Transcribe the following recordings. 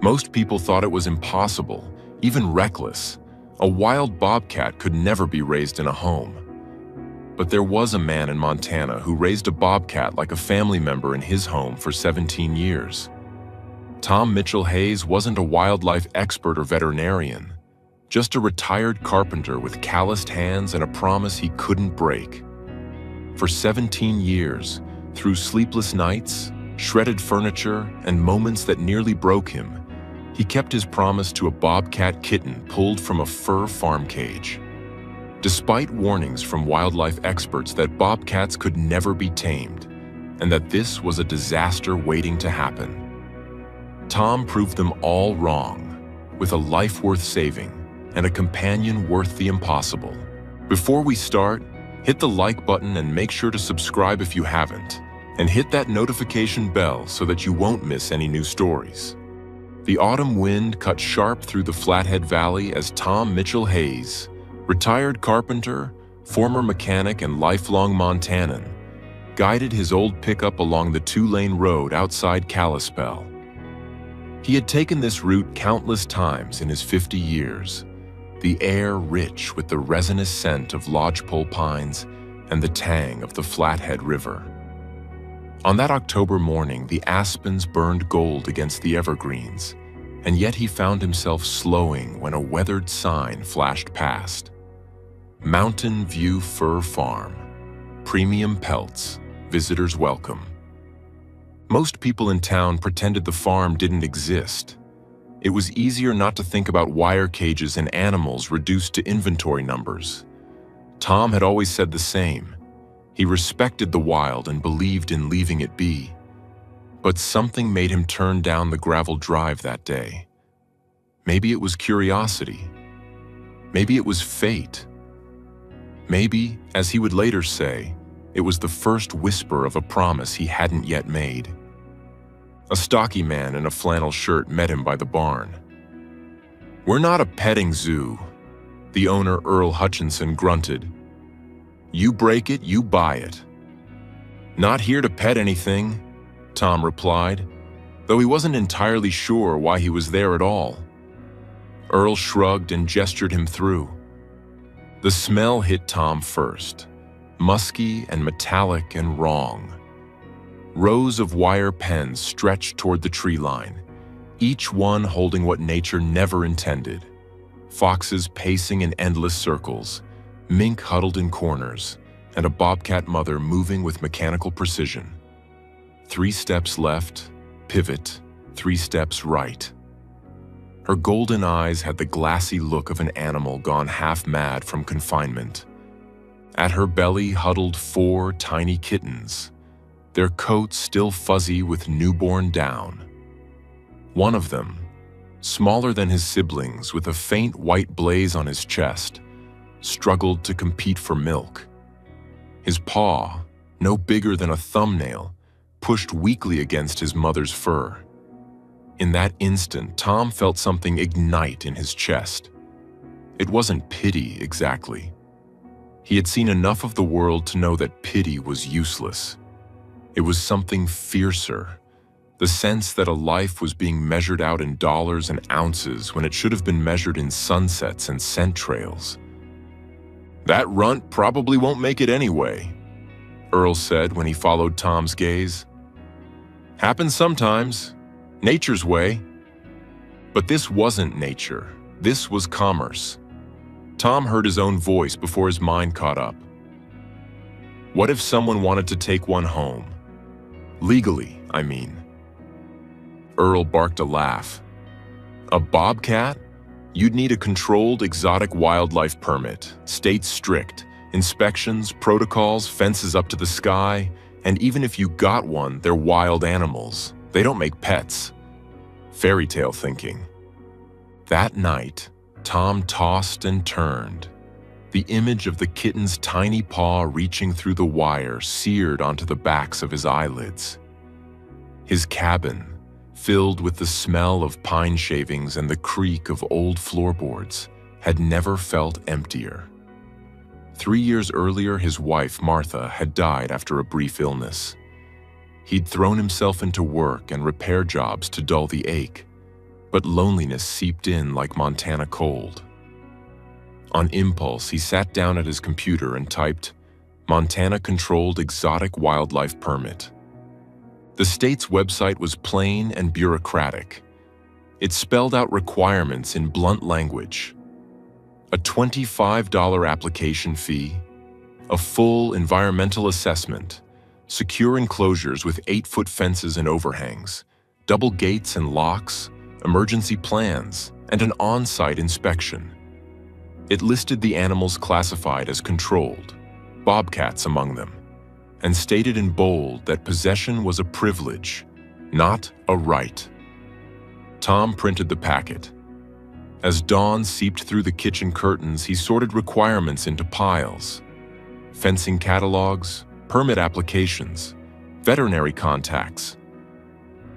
Most people thought it was impossible, even reckless. A wild bobcat could never be raised in a home. But there was a man in Montana who raised a bobcat like a family member in his home for 17 years. Tom Mitchell Hayes wasn't a wildlife expert or veterinarian, just a retired carpenter with calloused hands and a promise he couldn't break. For 17 years, through sleepless nights, shredded furniture, and moments that nearly broke him, he kept his promise to a bobcat kitten pulled from a fur farm cage. Despite warnings from wildlife experts that bobcats could never be tamed, and that this was a disaster waiting to happen, Tom proved them all wrong, with a life worth saving and a companion worth the impossible. Before we start, hit the like button and make sure to subscribe if you haven't, and hit that notification bell so that you won't miss any new stories. The autumn wind cut sharp through the Flathead Valley as Tom Mitchell Hayes, retired carpenter, former mechanic, and lifelong Montanan, guided his old pickup along the two-lane road outside Kalispell. He had taken this route countless times in his 50 years, the air rich with the resinous scent of lodgepole pines and the tang of the Flathead River. On that October morning, the aspens burned gold against the evergreens, and yet he found himself slowing when a weathered sign flashed past. Mountain View Fur Farm. Premium pelts. Visitors welcome. Most people in town pretended the farm didn't exist. It was easier not to think about wire cages and animals reduced to inventory numbers. Tom had always said the same. He respected the wild and believed in leaving it be. But something made him turn down the gravel drive that day. Maybe it was curiosity. Maybe it was fate. Maybe, as he would later say, it was the first whisper of a promise he hadn't yet made. A stocky man in a flannel shirt met him by the barn. "We're not a petting zoo," the owner, Earl Hutchinson, grunted. "You break it, you buy it." "Not here to pet anything," Tom replied, though he wasn't entirely sure why he was there at all. Earl shrugged and gestured him through. The smell hit Tom first, musky and metallic and wrong. Rows of wire pens stretched toward the tree line, each one holding what nature never intended. Foxes pacing in endless circles, mink huddled in corners, and a bobcat mother moving with mechanical precision. 3 steps left, pivot, 3 steps right. Her golden eyes had the glassy look of an animal gone half mad from confinement. At her belly huddled 4 tiny kittens, their coats still fuzzy with newborn down. One of them, smaller than his siblings with a faint white blaze on his chest, struggled to compete for milk. His paw, no bigger than a thumbnail, pushed weakly against his mother's fur. In that instant, Tom felt something ignite in his chest. It wasn't pity exactly. He had seen enough of the world to know that pity was useless. It was something fiercer, the sense that a life was being measured out in dollars and ounces when it should have been measured in sunsets and scent trails. "That runt probably won't make it anyway," Earl said when he followed Tom's gaze. "Happens sometimes. Nature's way." But this wasn't nature. This was commerce. Tom heard his own voice before his mind caught up. What if someone wanted to take one home? Legally, I mean. Earl barked a laugh. "A bobcat? You'd need a controlled exotic wildlife permit, states strict, inspections, protocols, fences up to the sky, and even if you got one, they're wild animals. They don't make pets." Fairy tale thinking. That night, Tom tossed and turned. The image of the kitten's tiny paw reaching through the wire seared onto the backs of his eyelids. His cabin, filled with the smell of pine shavings and the creak of old floorboards, had never felt emptier. 3 years earlier, his wife, Martha, had died after a brief illness. He'd thrown himself into work and repair jobs to dull the ache, but loneliness seeped in like Montana cold. On impulse, he sat down at his computer and typed, "Montana Controlled Exotic Wildlife Permit." The state's website was plain and bureaucratic. It spelled out requirements in blunt language. A $25 application fee, a full environmental assessment, secure enclosures with 8-foot fences and overhangs, double gates and locks, emergency plans, and an on-site inspection. It listed the animals classified as controlled, bobcats among them, and stated in bold that possession was a privilege, not a right. Tom printed the packet. As dawn seeped through the kitchen curtains, he sorted requirements into piles: fencing catalogs, permit applications, veterinary contacts.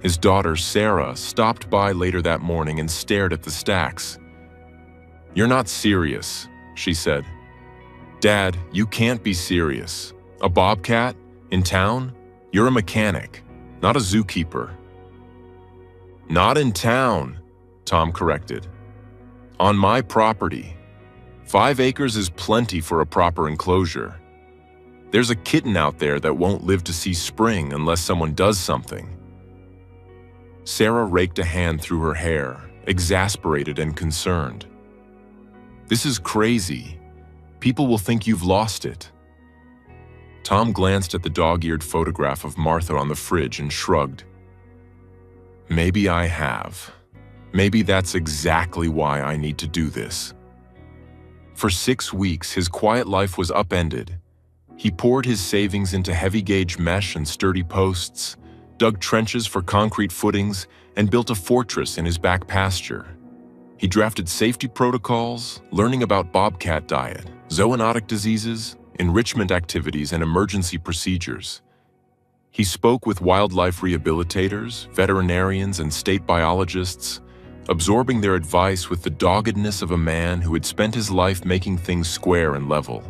His daughter, Sarah, stopped by later that morning and stared at the stacks. "You're not serious," she said. "Dad, you can't be serious. A bobcat? In town? You're a mechanic, not a zookeeper." "Not in town," Tom corrected. "On my property. 5 acres is plenty for a proper enclosure. There's a kitten out there that won't live to see spring unless someone does something." Sarah raked a hand through her hair, exasperated and concerned. "This is crazy. People will think you've lost it." Tom glanced at the dog-eared photograph of Martha on the fridge and shrugged. "Maybe I have. Maybe that's exactly why I need to do this." For 6 weeks, his quiet life was upended. He poured his savings into heavy-gauge mesh and sturdy posts, dug trenches for concrete footings, and built a fortress in his back pasture. He drafted safety protocols, learning about bobcat diet, zoonotic diseases, enrichment activities, and emergency procedures. He spoke with wildlife rehabilitators, veterinarians, and state biologists, absorbing their advice with the doggedness of a man who had spent his life making things square and level.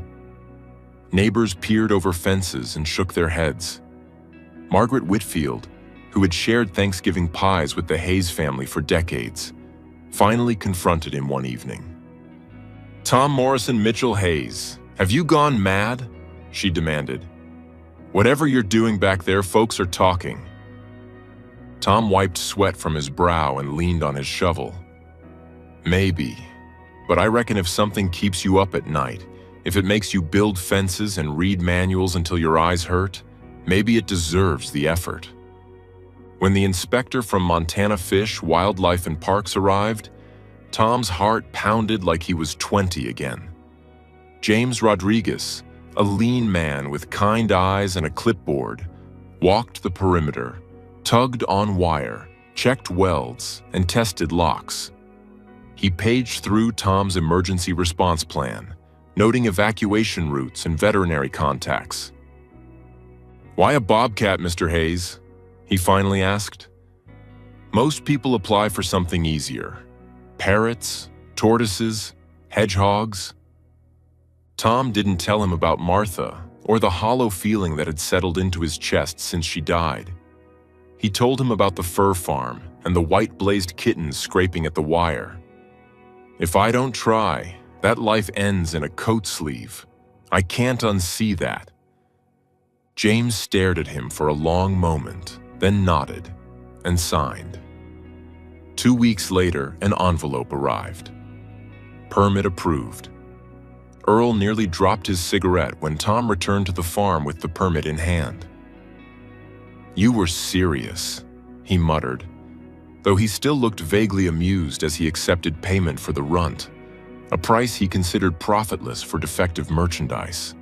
Neighbors peered over fences and shook their heads. Margaret Whitfield, who had shared Thanksgiving pies with the Hayes family for decades, finally confronted him one evening. "Tom Morrison Mitchell Hayes, have you gone mad?" she demanded. "Whatever you're doing back there, folks are talking." Tom wiped sweat from his brow and leaned on his shovel. "Maybe, but I reckon if something keeps you up at night, if it makes you build fences and read manuals until your eyes hurt, maybe it deserves the effort." When the inspector from Montana Fish, Wildlife and Parks arrived, Tom's heart pounded like he was 20 again. James Rodriguez, a lean man with kind eyes and a clipboard, walked the perimeter, tugged on wire, checked welds, and tested locks. He paged through Tom's emergency response plan, noting evacuation routes and veterinary contacts. "Why a bobcat, Mr. Hayes?" he finally asked. "Most people apply for something easier. Parrots, tortoises, hedgehogs." Tom didn't tell him about Martha or the hollow feeling that had settled into his chest since she died. He told him about the fur farm and the white-blazed kittens scraping at the wire. "If I don't try, that life ends in a coat sleeve. I can't unsee that." James stared at him for a long moment, then nodded and signed. 2 weeks later, an envelope arrived. Permit approved. Earl nearly dropped his cigarette when Tom returned to the farm with the permit in hand. "You were serious," he muttered, though he still looked vaguely amused as he accepted payment for the runt, a price he considered profitless for defective merchandise.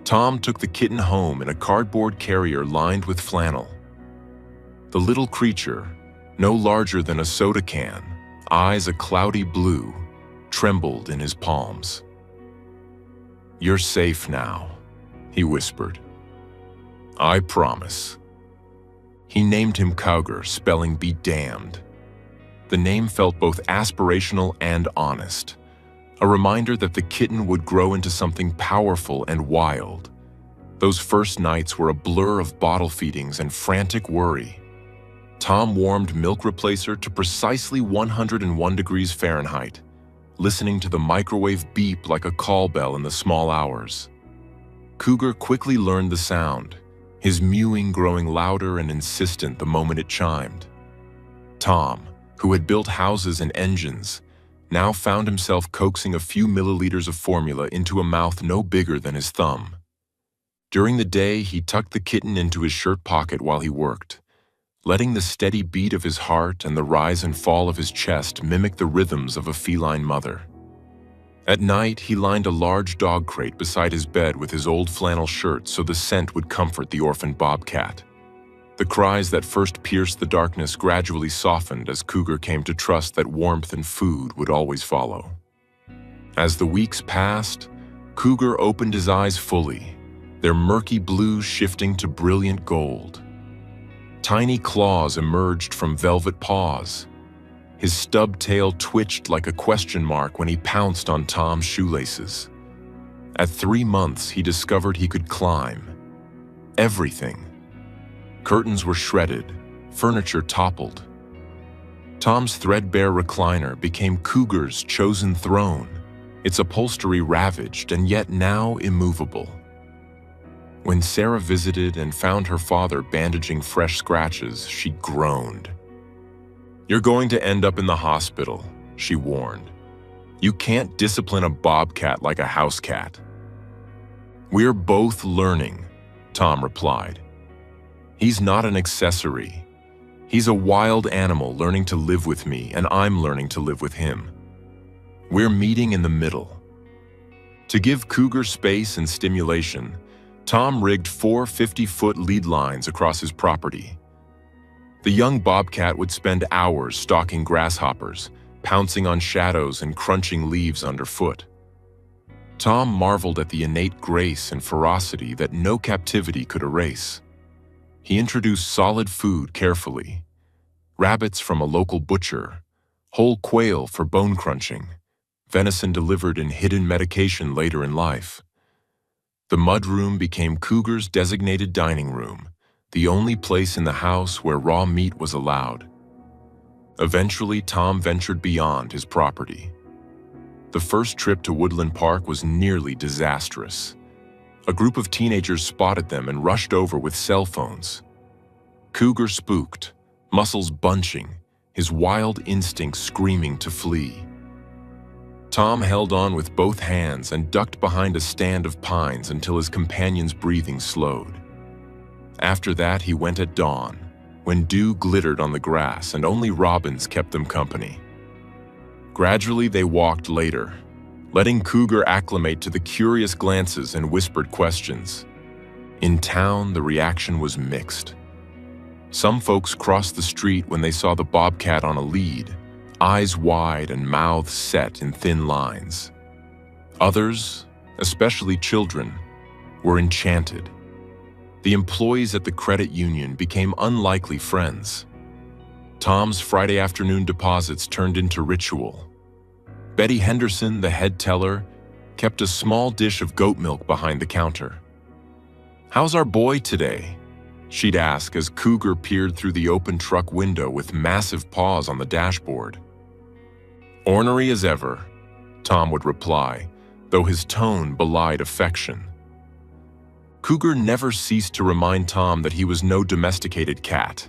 Tom took the kitten home in a cardboard carrier lined with flannel. The little creature, no larger than a soda can, eyes a cloudy blue, trembled in his palms. "You're safe now," he whispered. "I promise." He named him Cougar, spelling "be damned." The name felt both aspirational and honest, a reminder that the kitten would grow into something powerful and wild. Those first nights were a blur of bottle feedings and frantic worry. Tom warmed milk replacer to precisely 101 degrees Fahrenheit, listening to the microwave beep like a call bell in the small hours. Cougar quickly learned the sound, his mewing growing louder and insistent the moment it chimed. Tom, who had built houses and engines, now found himself coaxing a few milliliters of formula into a mouth no bigger than his thumb. During the day, he tucked the kitten into his shirt pocket while he worked, letting the steady beat of his heart and the rise and fall of his chest mimic the rhythms of a feline mother. At night, he lined a large dog crate beside his bed with his old flannel shirt so the scent would comfort the orphaned bobcat. The cries that first pierced the darkness gradually softened as Cougar came to trust that warmth and food would always follow. As the weeks passed, Cougar opened his eyes fully, their murky blue shifting to brilliant gold. Tiny claws emerged from velvet paws. His stubbed tail twitched like a question mark when he pounced on Tom's shoelaces. At 3 months, he discovered he could climb. Everything. Curtains were shredded, furniture toppled. Tom's threadbare recliner became Cougar's chosen throne, its upholstery ravaged and yet now immovable. When Sarah visited and found her father bandaging fresh scratches, she groaned. "You're going to end up in the hospital," she warned. "You can't discipline a bobcat like a house cat." "We're both learning," Tom replied. "He's not an accessory. He's a wild animal learning to live with me, and I'm learning to live with him. We're meeting in the middle." To give Cougar space and stimulation, Tom rigged 4 50-foot lead lines across his property. The young bobcat would spend hours stalking grasshoppers, pouncing on shadows and crunching leaves underfoot. Tom marveled at the innate grace and ferocity that no captivity could erase. He introduced solid food carefully: rabbits from a local butcher, whole quail for bone crunching, venison delivered in hidden medication later in life. The mudroom became Cougar's designated dining room, the only place in the house where raw meat was allowed. Eventually, Tom ventured beyond his property. The first trip to Woodland Park was nearly disastrous. A group of teenagers spotted them and rushed over with cell phones. Cougar spooked, muscles bunching, his wild instincts screaming to flee. Tom held on with both hands and ducked behind a stand of pines until his companion's breathing slowed. After that, he went at dawn, when dew glittered on the grass and only robins kept them company. Gradually, they walked later, letting Cougar acclimate to the curious glances and whispered questions. In town, the reaction was mixed. Some folks crossed the street when they saw the bobcat on a lead, eyes wide and mouths set in thin lines. Others, especially children, were enchanted. The employees at the credit union became unlikely friends. Tom's Friday afternoon deposits turned into ritual. Betty Henderson, the head teller, kept a small dish of goat milk behind the counter. "How's our boy today?" she'd ask as Cougar peered through the open truck window with massive paws on the dashboard. "Ornery as ever," Tom would reply, though his tone belied affection. Cougar never ceased to remind Tom that he was no domesticated cat.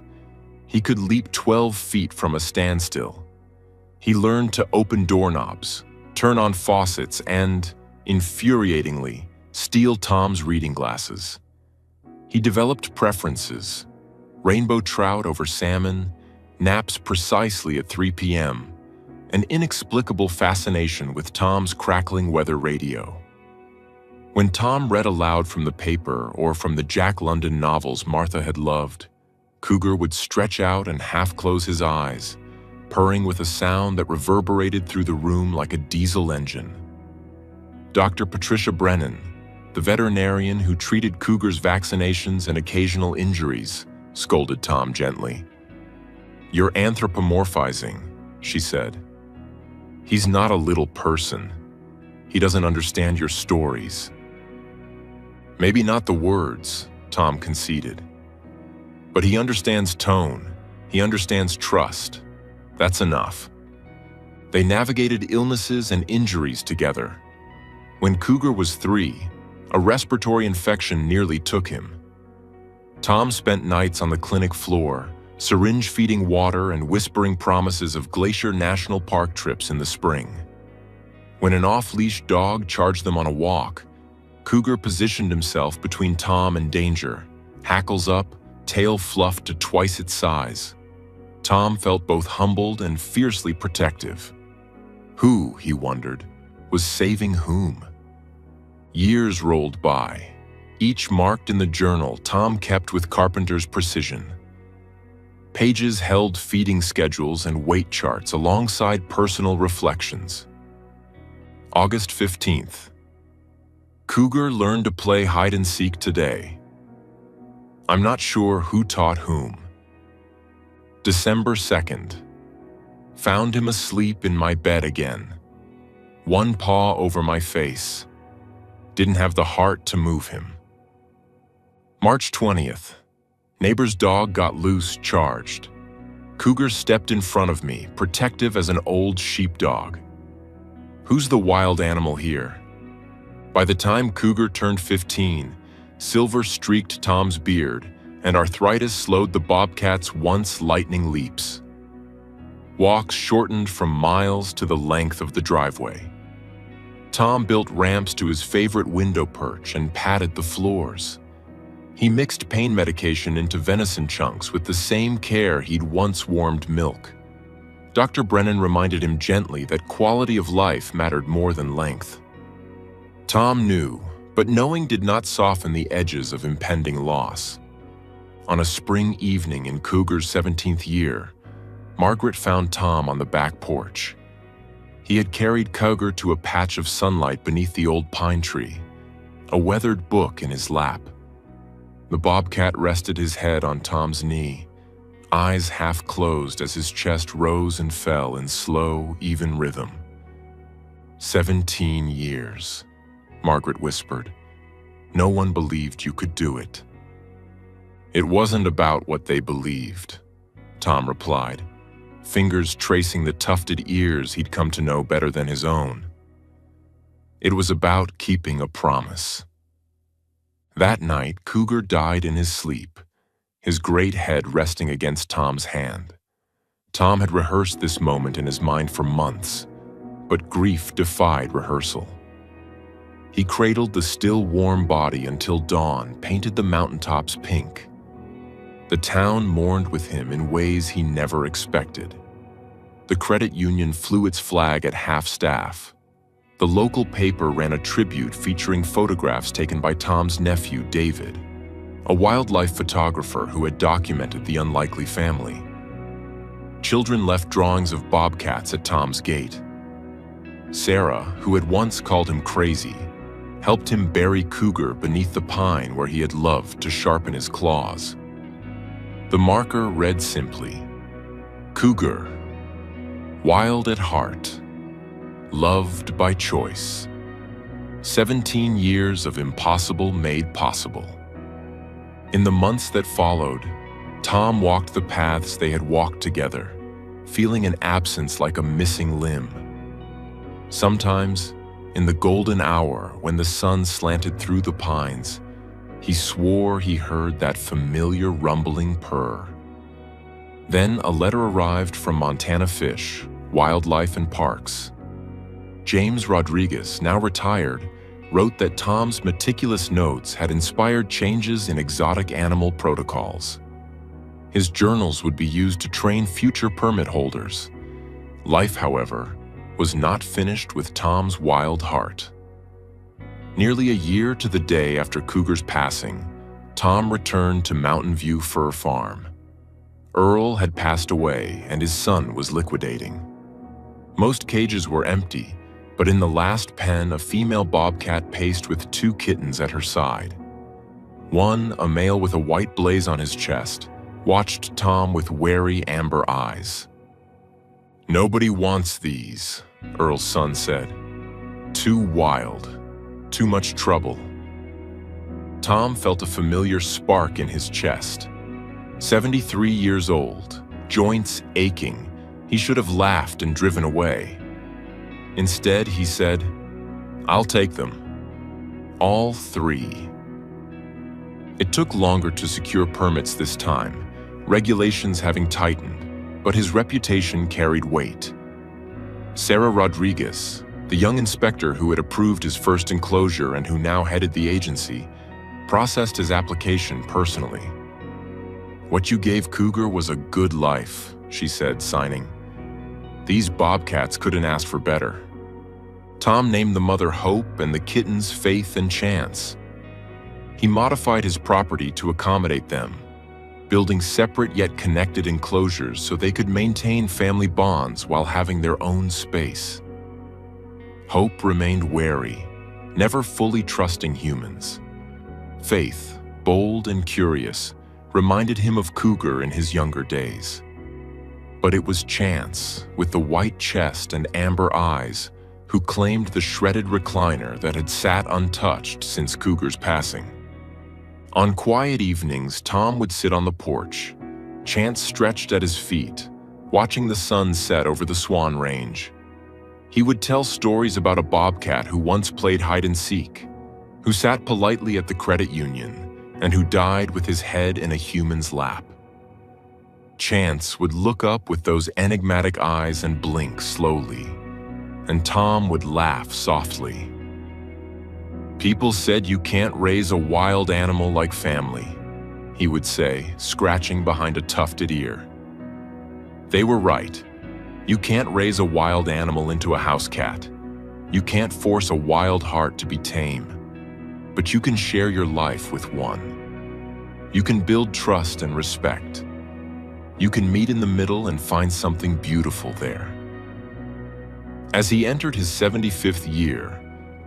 He could leap 12 feet from a standstill. He learned to open doorknobs, turn on faucets, and, infuriatingly, steal Tom's reading glasses. He developed preferences: rainbow trout over salmon, naps precisely at 3 p.m., an inexplicable fascination with Tom's crackling weather radio. When Tom read aloud from the paper or from the Jack London novels Martha had loved, Cougar would stretch out and half-close his eyes, purring with a sound that reverberated through the room like a diesel engine. Dr. Patricia Brennan, the veterinarian who treated Cougar's vaccinations and occasional injuries, scolded Tom gently. "You're anthropomorphizing," she said. "He's not a little person. He doesn't understand your stories." "Maybe not the words," Tom conceded. "But he understands tone. He understands trust. That's enough. They navigated illnesses and injuries together. When Cougar was 3, a respiratory infection nearly took him. Tom spent nights on the clinic floor, syringe-feeding water and whispering promises of Glacier National Park trips in the spring. When an off-leash dog charged them on a walk, Cougar positioned himself between Tom and danger, hackles up, tail fluffed to twice its size. Tom felt both humbled and fiercely protective. Who, he wondered, was saving whom? Years rolled by, each marked in the journal Tom kept with carpenter's precision. Pages held feeding schedules and weight charts alongside personal reflections. August 15th. Cougar learned to play hide-and-seek today. I'm not sure who taught whom. December 2nd. Found him asleep in my bed again. One paw over my face. Didn't have the heart to move him. March 20th. Neighbor's dog got loose, charged. Cougar stepped in front of me, protective as an old sheepdog. Who's the wild animal here? By the time Cougar turned 15, silver streaked Tom's beard, and arthritis slowed the Bobcat's once lightning leaps. Walks shortened from miles to the length of the driveway. Tom built ramps to his favorite window perch and patted the floors. He mixed pain medication into venison chunks with the same care he'd once warmed milk. Dr. Brennan reminded him gently that quality of life mattered more than length. Tom knew, but knowing did not soften the edges of impending loss. On a spring evening in Cougar's 17th year, Margaret found Tom on the back porch. He had carried Cougar to a patch of sunlight beneath the old pine tree, a weathered book in his lap. The Bobcat rested his head on Tom's knee, eyes half closed as his chest rose and fell in slow, even rhythm. 17 years, Margaret whispered. No one believed you could do it. It wasn't about what they believed, Tom replied, fingers tracing the tufted ears he'd come to know better than his own. It was about keeping a promise. That night, Cougar died in his sleep, his great head resting against Tom's hand. Tom had rehearsed this moment in his mind for months, but grief defied rehearsal. He cradled the still warm body until dawn painted the mountaintops pink. The town mourned with him in ways he never expected. The credit union flew its flag at half-staff. The local paper ran a tribute featuring photographs taken by Tom's nephew, David, a wildlife photographer who had documented the unlikely family. Children left drawings of bobcats at Tom's gate. Sarah, who had once called him crazy, helped him bury Cougar beneath the pine where he had loved to sharpen his claws. The marker read simply, Cougar, wild at heart, loved by choice. 17 years of impossible made possible. In the months that followed, Tom walked the paths they had walked together, feeling an absence like a missing limb. Sometimes, in the golden hour when the sun slanted through the pines, he swore he heard that familiar rumbling purr. Then a letter arrived from Montana Fish, Wildlife and Parks. James Rodriguez, now retired, wrote that Tom's meticulous notes had inspired changes in exotic animal protocols. His journals would be used to train future permit holders. Life, however, was not finished with Tom's wild heart. Nearly a year to the day after Cougar's passing, Tom returned to Mountain View Fur Farm. Earl had passed away and his son was liquidating. Most cages were empty, but in the last pen, a female bobcat paced with 2 kittens at her side. One, a male with a white blaze on his chest, watched Tom with wary amber eyes. "Nobody wants these," Earl's son said. "Too wild, too much trouble." Tom felt a familiar spark in his chest. 73 years old, joints aching, he should have laughed and driven away. Instead, he said, "I'll take them. All 3. It took longer to secure permits this time, regulations having tightened, but his reputation carried weight. Sarah Rodriguez, the young inspector who had approved his first enclosure and who now headed the agency, processed his application personally. "What you gave Cougar was a good life," she said, signing. "These bobcats couldn't ask for better." Tom named the mother Hope and the kittens Faith and Chance. He modified his property to accommodate them, building separate yet connected enclosures so they could maintain family bonds while having their own space. Hope remained wary, never fully trusting humans. Faith, bold and curious, reminded him of Cougar in his younger days. But it was Chance, with the white chest and amber eyes, who claimed the shredded recliner that had sat untouched since Cougar's passing. On quiet evenings, Tom would sit on the porch, Chance stretched at his feet, watching the sun set over the Swan Range. He would tell stories about a bobcat who once played hide-and-seek, who sat politely at the credit union, and who died with his head in a human's lap. Chance would look up with those enigmatic eyes and blink slowly, and Tom would laugh softly. "People said you can't raise a wild animal like family," he would say, scratching behind a tufted ear. They were right. You can't raise a wild animal into a house cat. You can't force a wild heart to be tame. But you can share your life with one. You can build trust and respect. You can meet in the middle and find something beautiful there. As he entered his 75th year,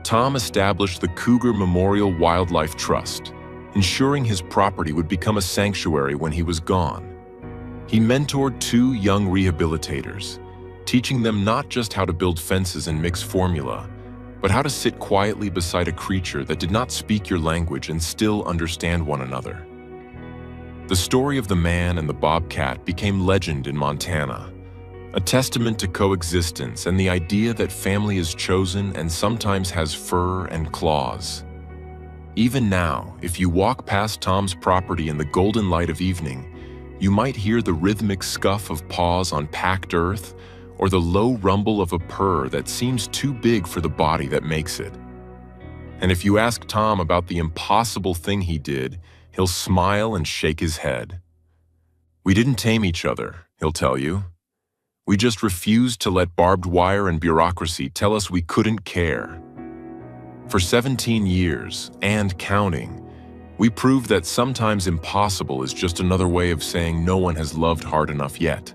Tom established the Cougar Memorial Wildlife Trust, ensuring his property would become a sanctuary when he was gone. He mentored 2 young rehabilitators, teaching them not just how to build fences and mix formula, but how to sit quietly beside a creature that did not speak your language and still understand one another. The story of the man and the bobcat became legend in Montana, a testament to coexistence and the idea that family is chosen and sometimes has fur and claws. Even now, if you walk past Tom's property in the golden light of evening, you might hear the rhythmic scuff of paws on packed earth or the low rumble of a purr that seems too big for the body that makes it. And if you ask Tom about the impossible thing he did, he'll smile and shake his head. "We didn't tame each other," he'll tell you. "We just refused to let barbed wire and bureaucracy tell us we couldn't care." For 17 years, and counting, we proved that sometimes impossible is just another way of saying no one has loved hard enough yet.